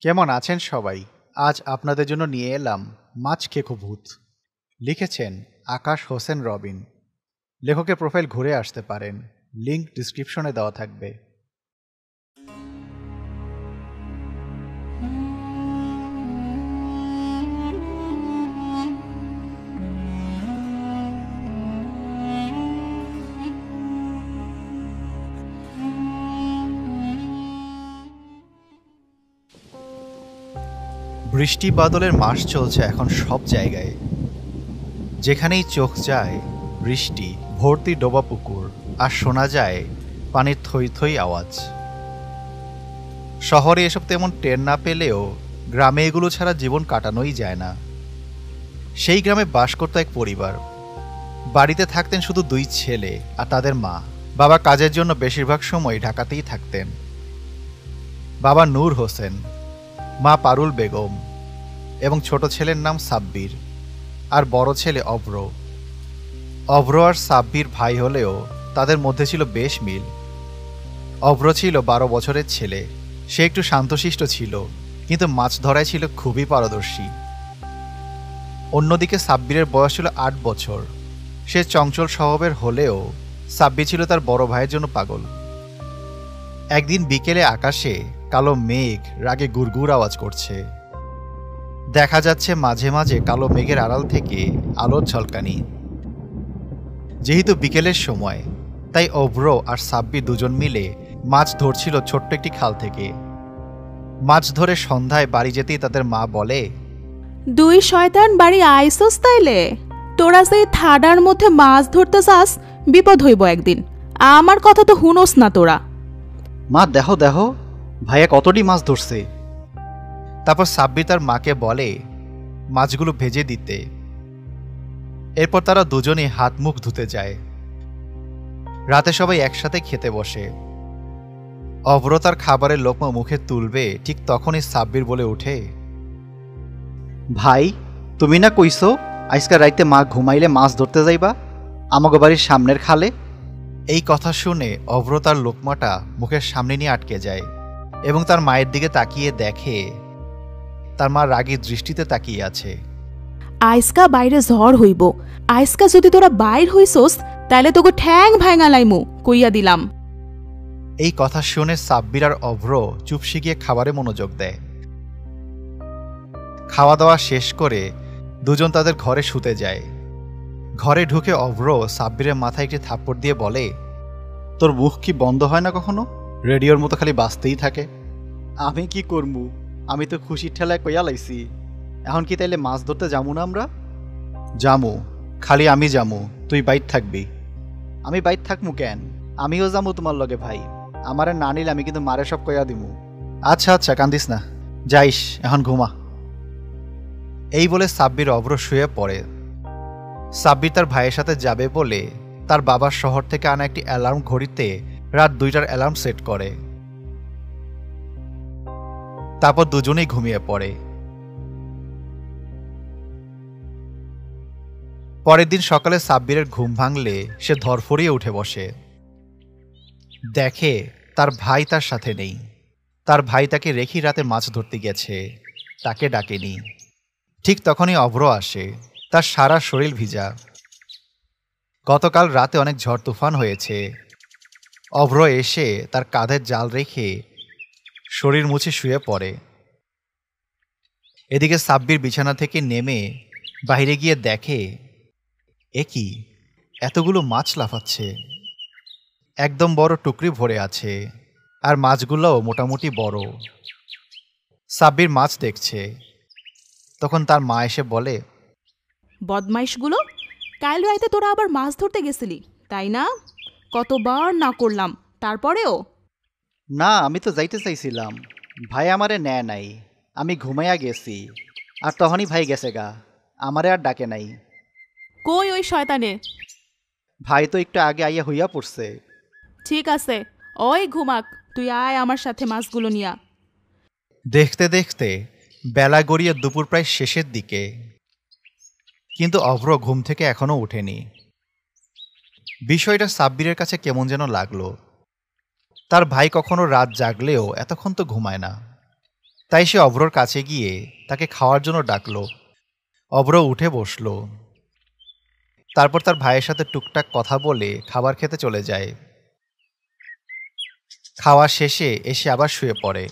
কেমন আছেন সবাই? আজ আপনাদের জন্য নিয়ে এলাম মাছ খেকো ভূত। লিখেছেন আকাশ হোসেন রবিন। লেখকের প্রোফাইল ঘুরে আসতে পারেন, লিংক ডিসক্রিপশনে দেওয়া থাকবে। বৃষ্টি বাদলের মাস চলছে এখন সব জায়গায়। যেখানেই চোখ যায় বৃষ্টি, ভর্তি ডোবা পুকুর, আর শোনা যায় পানির থই থই আওয়াজ। শহরে এসব তেমন টের না পেলেও গ্রামে এগুলো ছাড়া জীবন কাটানোই যায় না। সেই গ্রামে বাস করত এক পরিবার। বাড়িতে থাকতেন শুধু দুই ছেলে আর তাদের মা। বাবা কাজের জন্য বেশিরভাগ সময় ঢাকাতেই থাকতেন। বাবা নূর হোসেন, মা পারুল বেগম এবং ছোট ছেলের নাম সাব্বির আর বড় ছেলে অভ্র। অভ্র আর সাব্বির ভাই হলেও তাদের মধ্যে ছিল বেশ মিল। অভ্র ছিল 12 বছরের ছেলে। সে একটু শান্তশিষ্ট ছিল, কিন্তু মাছ ধরায় ছিল খুবই পারদর্শী। অন্যদিকে সাব্বিরের বয়স ছিল 8 বছর। সে চঞ্চল স্বভাবের হলেও সাব্বির ছিল তার বড় ভাইয়ের জন্য পাগল। একদিন বিকেলে আকাশে কালো মেঘ রাগে গুড়গুড় আওয়াজ করছে। দেখা যাচ্ছে মাঝে মাঝে কালো মেঘের আড়াল থেকে আলোর ঝলকানি। যেহেতু বিকেলের সময়, তাই অভ্র আর সাব্বির দুজন মিলে মাছ ধরছিল ছোট্ট একটি খাল থেকে। মাছ ধরে সন্ধ্যায় বাড়ি যেতেই তাদের মা বলে, দুই শয়তান বাড়ি আইসোস তাইলে? তোরা সেই থাডার মধ্যে মাছ ধরতে চাস, বিপদ হইব একদিন। আমার কথা তো হুনোস না তোরা। মা দেখো দেখো, ভাইয়া কতটি মাছ ধরছে। তারপর সাব্বির তার মাকে বলে মাছগুলো ভেজে দিতে। এরপর তারা দুজনে হাত মুখ ধুতে যায়। রাতে সবাই একসাথে খেতে বসে। অভ্র তার খাবারের লোকমা মুখে তুলবে, ঠিক তখনই সাব্বির বলে ওঠে, ভাই, তুমি না কইছো আজকে রাইতে মা ঘুমাইলে মাছ ধরতে যাইবা আমাগো বাড়ির সামনের খালে? এই কথা শুনে অভ্র তার লোকমাটা মুখের সামনে নিয়ে আটকে যায় এবং তার মায়ের দিকে তাকিয়ে দেখে তার মা রাগী দৃষ্টিতে তাকিয়ে আছে। আইসকা বাইরে ঝড় হইব। আইসকা যদি তোরা বাইর হইছোস, তাইলে তোকে ঠ্যাং ভাঙা লাইমু, কইয়া দিলাম। এই কথা শুনে সাব্বির আর অভ্র চুপসে গিয়ে খাবারে মনোযোগ দেয়। খাওয়া দাওয়া শেষ করে দুজন তাদের ঘরে শুতে যায়। ঘরে ঢুকে অভ্র সাব্বিরের মাথায় একটি থাপ্পড় দিয়ে বলে, তোর মুখ কি বন্ধ হয় না কখনো? রেডিওর মতো খালি বাজতেই থাকে। আমি কি করমু? আমি তো খুশির ঠেলায় কইয়া লাইছি। এখন কি তাইলে মাছ ধরতে যামু না আমরা? জামু, খালি আমি জামু, তুই বাইর থাকবি। আমি বাইর থাকমু কেন? আমিও যামু তোমার লগে ভাই। আমারে না নিলে আমি কিন্তু মারে সব কইয়া দিমু। আচ্ছা আচ্ছা, কান্দিস না, যাইস, এখন ঘুমা। এই বলে সাব্বির অভ্র শুয়ে পড়ে। সাব্বির তার ভাইয়ের সাথে যাবে বলে তার বাবার শহর থেকে আনা একটি অ্যালার্ম ঘড়িতে রাত 2টার অ্যালার্ম সেট করে। তারপর দুজনেই ঘুমিয়ে পড়ে। পরের দিন সকালে সাব্বিরের ঘুম ভাঙলে সে ধরফরিয়ে উঠে বসে। দেখে তার ভাই তার সাথে নেই। তার ভাই তাকে রেখেই রাতে মাছ ধরতে গেছে, তাকে ডাকেনি। ঠিক তখনই অভ্র আসে। তার সারা শরীর ভিজা। গতকাল রাতে অনেক ঝড় তুফান হয়েছে। অভ্র এসে তার কাঁধের জাল রেখে শরীর মুছে শুয়ে পড়ে। এদিকে সাব্বির বিছানা থেকে নেমে বাইরে গিয়ে দেখে, এ কি, এতগুলো মাছ লাফাচ্ছে। একদম বড় টুকরি ভরে আছে, আর মাছগুলোও মোটামুটি বড়। সাব্বির মাছ দেখছে। তখন তার মা এসে বলে, বদমাইশগুলো, কাল রাইতে তোরা আবার মাছ ধরতে গেছিলি, তাই না? কতবার না করলাম, তারপরেও? না, আমি তো যাইতে চাইছিলাম, ভাই আমারে নেয় নাই। আমি ঘুমাইয়া গেছি, আর তখনই ভাই গেছে গা, আমারে আর ডাকে নাই। কই ওই শয়তানে? ভাই তো একটু আগে আইয়া হইয়া পড়ছে। ঠিক আছে, ওই ঘুমাক, তুই আয় আমার সাথে মাছগুলো নিয়া। দেখতে দেখতে বেলা গড়িয়ে দুপুর প্রায় শেষের দিকে, কিন্তু অভ্র ঘুম থেকে এখনো ওঠেনি। বিষয়টা সাব্বিরের কাছে কেমন যেন লাগলো। তার ভাই কখনো রাত জাগলেও এতক্ষণ তো ঘুমায় না। তাই সে অভ্রর কাছে গিয়ে তাকে খাওয়ার জন্য ডাকলো। অভ্র উঠে বসল। তারপর তার ভাইয়ের সাথে টুকটাক কথা বলে খাবার খেতে চলে যায়। খাওয়া শেষে এসে আবার শুয়ে পড়ে।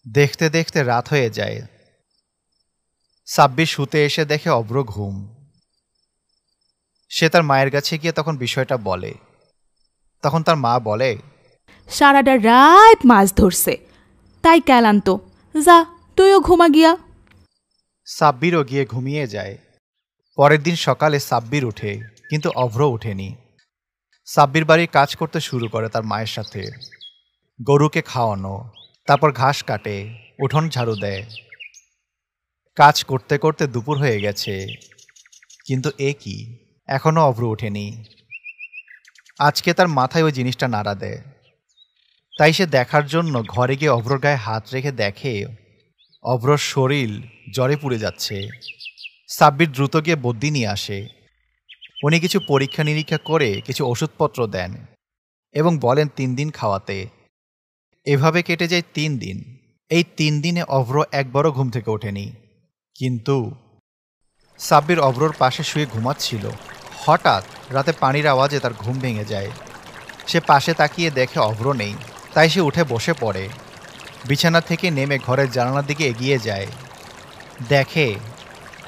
দেখতে দেখতে রাত হয়ে যায়। সাব্বির শুতে এসে দেখে অভ্র ঘুম। সে তার মায়ের কাছে গিয়ে তখন বিষয়টা বলে। তখন তার মা বলে, সারাটা রাত মাছ ধরছে, তাই ক্যালান্ত, যা তুইও ঘুমা গিয়া। সাব্বিরও গিয়ে ঘুমিয়ে যায়। পরের দিন সকালে সাব্বির উঠে, কিন্তু অভ্র ওঠেনি। সাব্বির বাড়ির কাজ করতে শুরু করে তার মায়ের সাথে। গরুকে খাওয়ানো, তারপর ঘাস কাটে, উঠোন ঝাড়ু দেয়। কাজ করতে করতে দুপুর হয়ে গেছে, কিন্তু এ কি, এখনো অভ্র ওঠেনি। আজকে তার মাথায় ওই জিনিসটা নাড়া দেয়। তাই সে দেখার জন্য ঘরে গিয়ে অভ্রর গায়ে হাত রেখে দেখে অভ্রর শরীর জ্বরে পুড়ে যাচ্ছে। সাব্বির দ্রুত গিয়ে বদ্যি নিয়ে আসে। উনি কিছু পরীক্ষা নিরীক্ষা করে কিছু ওষুধপত্র দেন এবং বলেন 3 দিন খাওয়াতে। এভাবে কেটে যায় 3 দিন। এই 3 দিনে অভ্র একবারও ঘুম থেকে ওঠেনি। কিন্তু সাব্বির অভ্রর পাশে শুয়ে ঘুমাচ্ছিল। হঠাৎ রাতে পানির আওয়াজে তার ঘুম ভেঙে যায়। সে পাশে তাকিয়ে দেখে অভ্র নেই। তাই সে উঠে বসে পড়ে। বিছানা থেকে নেমে ঘরের জানালার দিকে এগিয়ে যায়। দেখে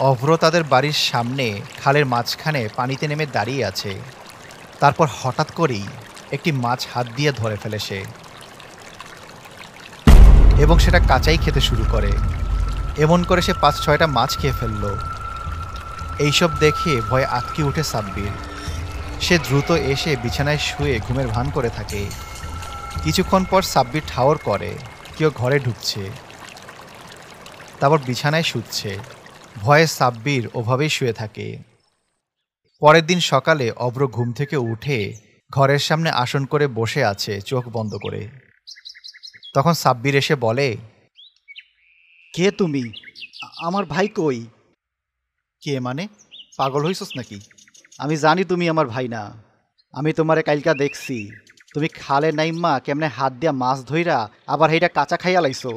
অভ্র তাদের বাড়ির সামনে খালের মাঝখানে পানিতে নেমে দাঁড়িয়ে আছে। তারপর হঠাৎ করেই একটি মাছ হাত দিয়ে ধরে ফেলে সে, এবং সেটা কাঁচাই খেতে শুরু করে। এমন করে সে 5-6টা মাছ খেয়ে ফেলল। এইসব দেখে ভয়ে আটকে উঠে সাব্বির। সে দ্রুত এসে বিছানায় শুয়ে ঘুমের ভান করে থাকে। কিছুক্ষণ পর সাব্বির ঠাওর করে কেউ ঘরে ঢুকছে। তারপর বিছানায় শুচ্ছে। ভয়ে সাব্বির ওভাবেই শুয়ে থাকে। পরের দিন সকালে অভ্র ঘুম থেকে উঠে ঘরের সামনে আসন করে বসে আছে চোখ বন্ধ করে। তখন সাব্বির এসে বলে, কে তুমি? আমার ভাই কই? কে মানে? পাগল হইছস নাকি? আমি জানি তুমি আমার ভাই না। আমি তোমারে কালকা দেখছি, তুমি খালে নাইম্মা কেমনে হাত দিয়া মাছ ধইরা আবার সেইটা কাঁচা খাইয়া লাইছো।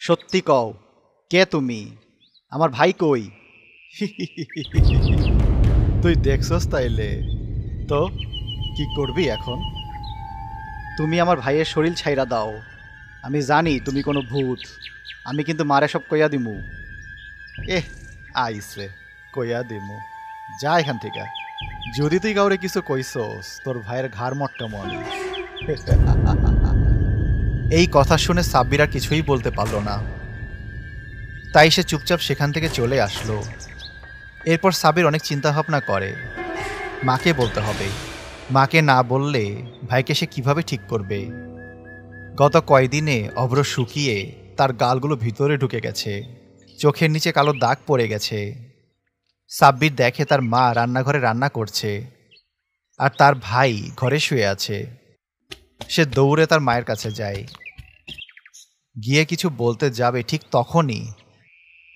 সত্যি কও, কে তুমি? আমার ভাই কই? তুই দেখছস তাইলে? তো কি করবি এখন? তুমি আমার ভাইয়ের শরীর ছাইরা দাও। আমি জানি তুমি কোনো ভূত। আমি কিন্তু মারে সব কইয়া দিমু। আইসে কইয়া দিমু, যা এখান থেকে। যদি তুই কাউরে কিছু কইছস, তোর ভাইয়ের ঘাড় মট্টা মনে। এই কথা শুনে সাব্বির আর কিছুই বলতে পারল না। তাই সে চুপচাপ সেখান থেকে চলে আসলো। এরপর সাব্বির অনেক চিন্তা ভাবনা করে। মাকে বলতে হবে। মাকে না বললে ভাইকে সে কিভাবে ঠিক করবে? গত কয়দিনে অভ্র শুকিয়ে তার গালগুলো ভিতরে ঢুকে গেছে। চোখের নিচে কালো দাগ পড়ে গেছে। সাব্বির দেখে তার মা রান্নাঘরে রান্না করছে, আর তার ভাই ঘরে শুয়ে আছে। সে দৌড়ে তার মায়ের কাছে যায়। গিয়ে কিছু বলতে যাবে, ঠিক তখনই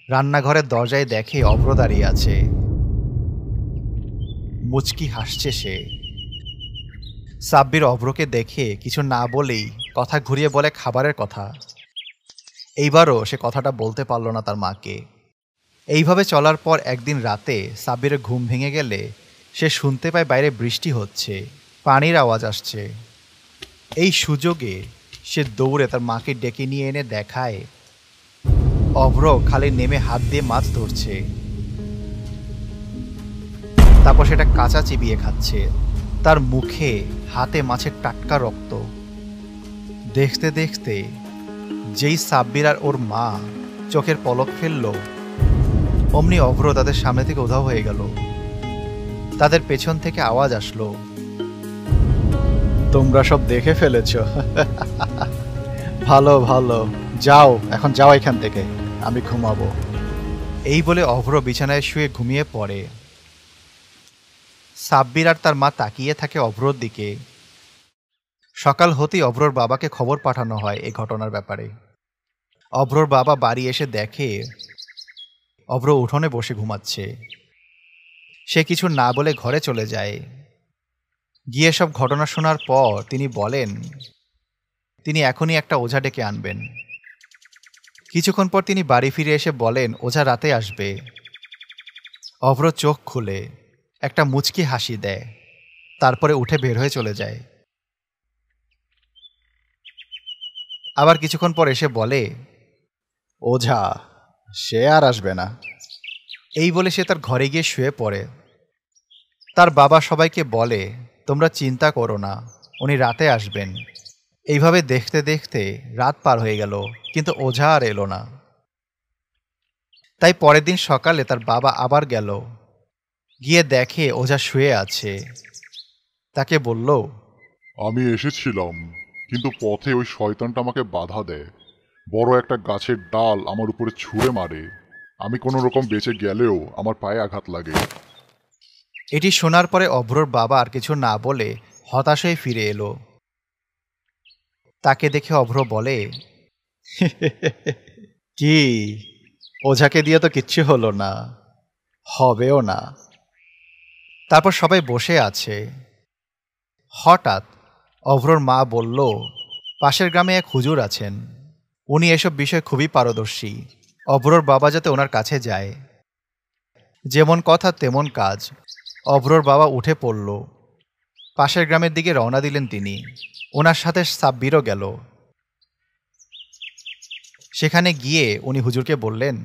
রান্নাঘরের দরজায় দেখে অভ্র দাঁড়িয়ে আছে। মুচকি হাসছে সে। সাব্বির অভ্রকে দেখে কিছু না বলেই কথা ঘুরিয়ে বলে খাবারের কথা। এইবারও সে কথাটা বলতে পারল না তার মাকে। এইভাবে চলার পর একদিন রাতে সাব্বিরের ঘুম ভেঙে গেলে সে শুনতে পায় বাইরে বৃষ্টি হচ্ছে, পানির আওয়াজ আসছে। এই সুযোগে সে দৌড়ে তার মাকে ডেকে নিয়ে এনে দেখায় অভ্র খালে নেমে হাত দিয়ে মাছ ধরছে। তারপর সেটা কাঁচা চিবিয়ে খাচ্ছে। তার মুখে হাতে মাছের টাটকা রক্ত। দেখতে দেখতে যেই সাব্বির আর ওর মা চোখের পলক ফেলল, অমনি অভ্র তাদের সামনে থেকে উধাও হয়ে গেল। তাদের পেছন থেকে আওয়াজ আসলো, তোমরা সব দেখে ফেলেছ। ভালো ভালো, যাও এখন, যাও এখান থেকে, আমি ঘুমাবো। এই বলে অভ্র বিছানায় শুয়ে ঘুমিয়ে পড়ে। সাব্বির আর তার মা তাকিয়ে থাকে অভ্রর দিকে। সকাল হতেই অভ্রর বাবাকে খবর পাঠানো হয় এই ঘটনার ব্যাপারে। অভ্রর বাবা বাড়ি এসে দেখে অভ্র উঠোনে বসে ঘুমাচ্ছে। সে কিছু না বলে ঘরে চলে যায়। গিয়ে সব ঘটনা শোনার পর তিনি বলেন তিনি এখনই একটা ওঝা ডেকে আনবেন। কিছুক্ষণ পর তিনি বাড়ি ফিরে এসে বলেন ওঝা রাতে আসবে। অভ্র চোখ খুলে একটা মুচকি হাসি দেয়, তারপরে উঠে বের হয়ে চলে যায়। আবার কিছুক্ষণ পর এসে বলে, ওঝা সে আর আসবে না। এই বলে সে তার ঘরে গিয়ে শুয়ে পড়ে। তার বাবা সবাইকে বলে, তোমরা চিন্তা করো না, উনি রাতে আসবেন। এইভাবে দেখতে দেখতে রাত পার হয়ে গেল, কিন্তু ওঝা আর এলো না। তাই পরের দিন সকালে তার বাবা আবার গেল, গিয়ে দেখে ওঝা শুয়ে আছে। তাকে বলল, আমি এসেছিলাম, কিন্তু পথে ওই শয়তানটা আমাকে বাধা দেয়। বড় একটা গাছের ডাল আমার উপরে ছুঁড়ে মারে। আমি কোনো রকম বেঁচে গেলেও আমার পায়ে আঘাত লাগে। এটি শোনার পরে অভ্রর বাবা আর কিছু না বলে হতাশ হয়ে ফিরে এলো। তাকে দেখে অভ্র বলে, কি ওঝাকে দিয়ে তো কিচ্ছু হলো না, হবেও না। তারপর সবাই বসে আছে। হঠাৎ অভ্রর মা বলল, পাশের গ্রামে এক হুজুর আছেন, উনি এসব বিষয়ে খুবই পারদর্শী। অভ্রর বাবা যাতে ওনার কাছে যায়। যেমন কথা তেমন কাজ। অভ্রর বাবা উঠে পড়ল, পাশের গ্রামের দিকে রওনা দিলেন তিনি। ওনার সাথে সাব্বিরও গেল। সেখানে গিয়ে উনি হুজুরকে বললেন,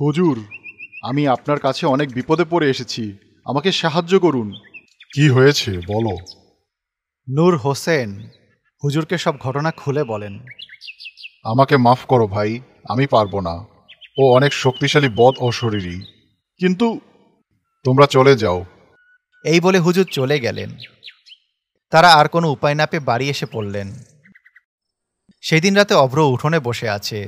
হুজুর, আমি আপনার কাছে অনেক বিপদে পড়ে এসেছি, আমাকে সাহায্য করুন। কি হয়েছে বলো। নূর হোসেন হুজুরকে সব ঘটনা খুলে বলেন। আমাকে মাফ করো ভাই, আমি পারবো না। ও অনেক শক্তিশালী বদ অশরীরী। কিন্তু তোমরা চলে যাও। এই বলে হুজুর চলে গেলেন। তারা আর কোনো উপায় না পেয়ে বাড়ি এসে পড়লেন। সেদিন রাতে অভ্র উঠোনে বসে আছে।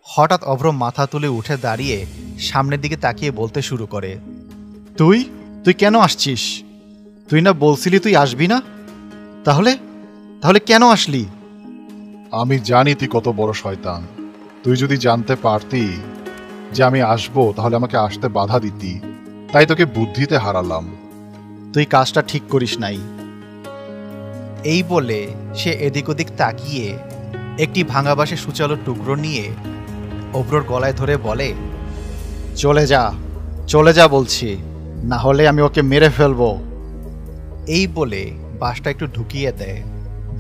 হঠাৎ অভ্র মাথা তুলে উঠে দাঁড়িয়ে সামনের দিকে তাকিয়ে বলতে শুরু করে, তুই তুই কেন আসছিস? তুই না বলছিলি তুই আসবি না? তাহলে তাহলে কেন আসলি? আমি জানি তুই কত বড় শয়তান। তুই যদি জানতে পারতি যে আমি আসবো, তাহলে আমাকে আসতে বাধা দিতি। তাই তোকে বুদ্ধিতে হারালাম। তুই কাজটা ঠিক করিস নাই। এই বলে সে এদিক ওদিক তাকিয়ে একটি ভাঙা বাঁশের সূচালো টুকরো নিয়ে অভ্রর গলায় ধরে বলে, চলে যা, চলে যা বলছি, না হলে আমি ওকে মেরে ফেলবো। এই বলে বাঁশটা একটু ঢুকিয়ে দেয়,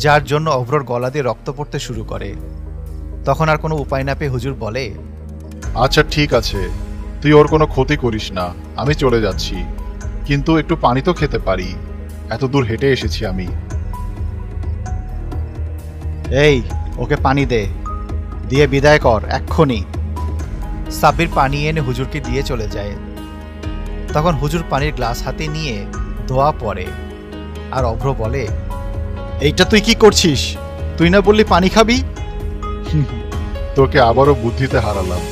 যার জন্য অভ্রর গলা দিয়ে রক্ত পড়তে শুরু করে। তখন আর কোনো উপায় না পেয়ে হুজুর বলে, আচ্ছা ঠিক আছে, তুই ওর কোনো ক্ষতি করিস না, আমি চলে যাচ্ছি। কিন্তু একটু পানি তো খেতে পারি, এত দূর হেঁটে এসেছি আমি। এই ওকে পানি দে, দিয়ে বিদায় কর এক্ষুনি। সাব্বির পানি এনে হুজুরকে দিয়ে চলে যায়। তখন হুজুর পানির গ্লাস হাতে নিয়ে ধোয়া পড়ে, আর অভ্র বলে, এইটা তুই কি করছিস? তুই না বললি পানি খাবি? তোকে আবারও বুদ্ধিতে হারালাম।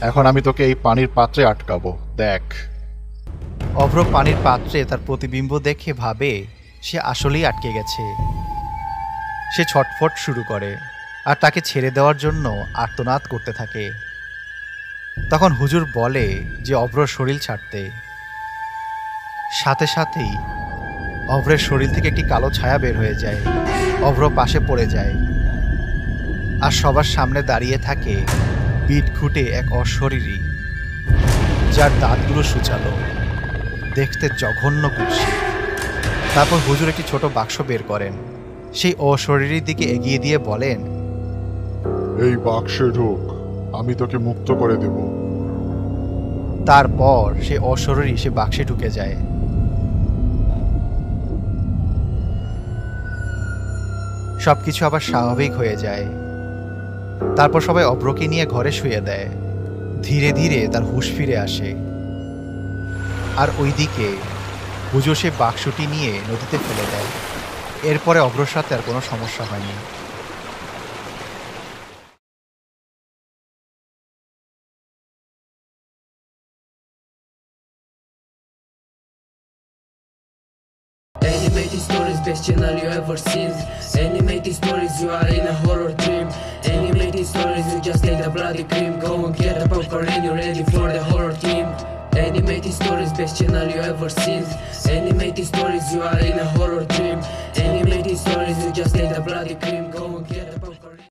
এখন আমি তোকে এই পানির পাত্রে আটকাবো, দেখ। অভ্র পানির পাত্রে তার প্রতিবিম্ব দেখে ভাবে সে আসলেই আটকে গেছে। সে ছটফট শুরু করে আর তাকে ছেড়ে দেওয়ার জন্য আর্তনাদ করতে থাকে। তখন হুজুর বলে যে অভ্রর শরীর ছাড়তে। সাথে সাথেই অভ্রের শরীর থেকে একটি কালো ছায়া বের হয়ে যায়। অভ্র পাশে পড়ে যায়, আর সবার সামনে দাঁড়িয়ে থাকে পিঠ খুঁটে এক অশরীরী, যার দাঁতগুলো সূচালো, দেখতে জঘন্য কুৎসিত। তারপর হুজুর একটি ছোট বাক্স বের করেন, সেই অশরীরীর দিকে এগিয়ে দিয়ে বলেন, এই বাক্সে ঢোক, আমি তোকে মুক্ত করে দেব। তারপর সে অশরীরী সে বাক্সে ঢুকে যায়। সবকিছু আবার স্বাভাবিক হয়ে যায়। তারপর সবাই অভ্রকে নিয়ে ঘরে শুয়ে দেয়। ধীরে ধীরে তার হুঁশ ফিরে আসে। আর ওইদিকে হুজুর সে বাক্সটি নিয়ে নদীতে ফেলে দেয়। এরপরে অভ্রর সাথে আর কোনো সমস্যা হয়নি। Animated stories, best channel you ever seen. Animated stories, you are in a horror dream. Animated stories, you just take the bloody cream. Go and get the popcorn and you're ready for the horror team. Animated stories, best channel you ever seen. Animated stories, you are in a horror dream. Animated stories, you just take the bloody cream. Go and get the popcorn.